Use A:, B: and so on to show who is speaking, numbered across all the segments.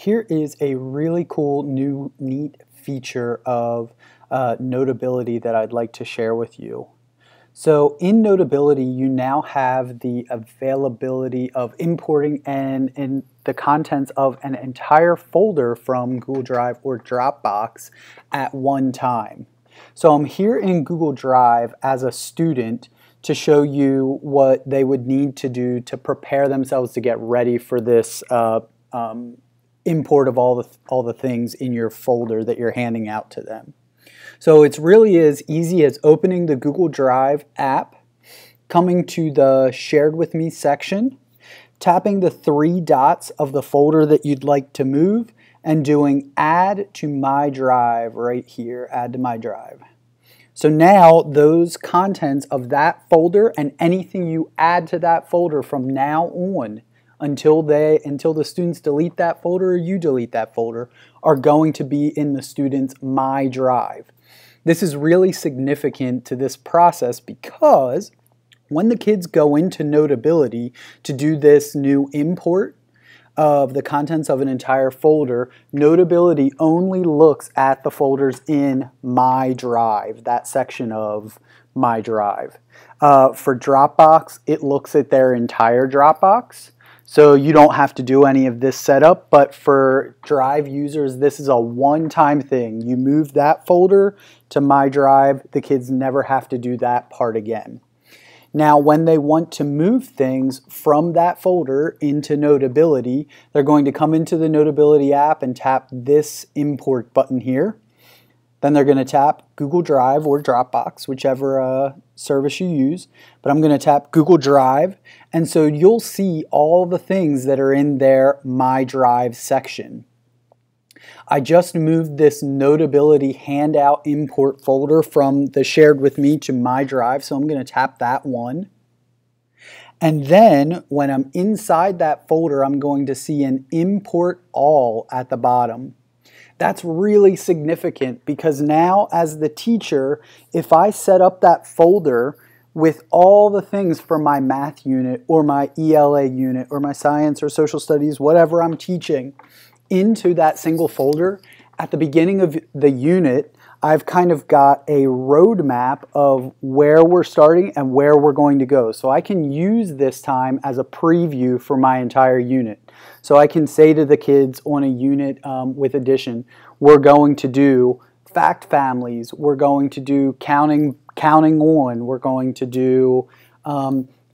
A: Here is a really cool new neat feature of Notability that I'd like to share with you. So in Notability, you now have the availability of importing and the contents of an entire folder from Google Drive or Dropbox at one time. So I'm here in Google Drive as a student to show you what they would need to do to prepare themselves to get ready for this import of all the things in your folder that you're handing out to them. So it's really as easy as opening the Google Drive app, coming to the Shared With Me section, tapping the three dots of the folder that you'd like to move, and doing Add to My Drive right here, Add to My Drive. So now those contents of that folder and anything you add to that folder from now on until the students delete that folder or you delete that folder are going to be in the student's My Drive. This is really significant to this process because when the kids go into Notability to do this new import of the contents of an entire folder, Notability only looks at the folders in My Drive, that section of My Drive. For Dropbox, it looks at their entire Dropbox. So you don't have to do any of this setup, but for Drive users, this is a one-time thing. You move that folder to My Drive, the kids never have to do that part again. Now, when they want to move things from that folder into Notability, they're going to come into the Notability app and tap this import button here. Then they're going to tap Google Drive or Dropbox, whichever service you use. But I'm going to tap Google Drive, and so you'll see all the things that are in their My Drive section. I just moved this Notability handout import folder from the Shared With Me to My Drive, so I'm going to tap that one. And then when I'm inside that folder, I'm going to see an Import All at the bottom. That's really significant because now as the teacher, if I set up that folder with all the things for my math unit or my ELA unit or my science or social studies, whatever I'm teaching, into that single folder, at the beginning of the unit, I've kind of got a roadmap of where we're starting and where we're going to go. So I can use this time as a preview for my entire unit. So I can say to the kids on a unit with addition, we're going to do fact families, we're going to do counting on, we're going to do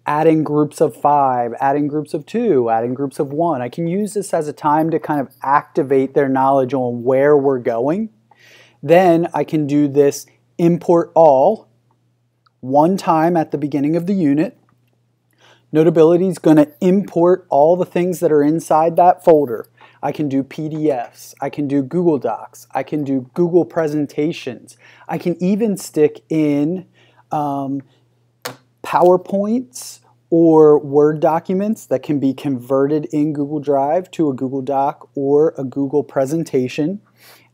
A: adding groups of 5, adding groups of 2, adding groups of 1. I can use this as a time to kind of activate their knowledge on where we're going. Then I can do this import all one time at the beginning of the unit. Notability is going to import all the things that are inside that folder. I can do PDFs, I can do Google Docs, I can do Google presentations. I can even stick in PowerPoints or Word documents that can be converted in Google Drive to a Google Doc or a Google presentation.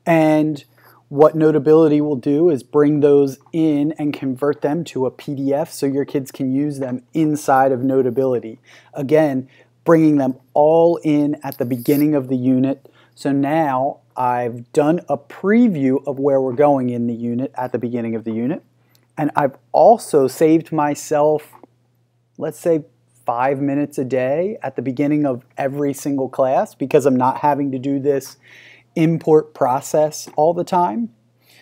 A: And what Notability will do is bring those in and convert them to a PDF so your kids can use them inside of Notability. Again, bringing them all in at the beginning of the unit. So now I've done a preview of where we're going in the unit at the beginning of the unit. And I've also saved myself, let's say, 5 minutes a day at the beginning of every single class because I'm not having to do this import process all the time.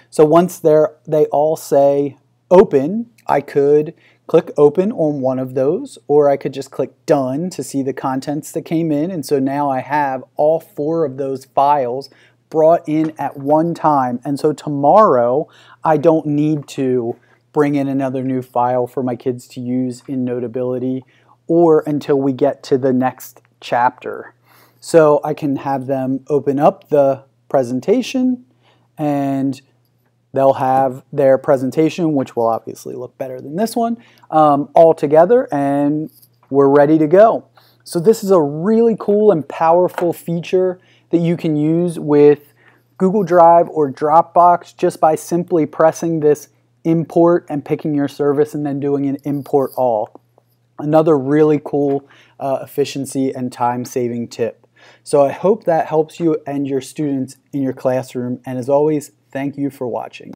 A: So once they all say open, I could click open on one of those, or I could just click done to see the contents that came in. And so now I have all 4 of those files brought in at one time. And so tomorrow I don't need to bring in another new file for my kids to use in Notability or until we get to the next chapter. So I can have them open up the presentation and they'll have their presentation, which will obviously look better than this one, all together, and we're ready to go. So this is a really cool and powerful feature that you can use with Google Drive or Dropbox just by simply pressing this import and picking your service and then doing an import all. Another really cool efficiency and time-saving tip. So I hope that helps you and your students in your classroom. And as always, thank you for watching.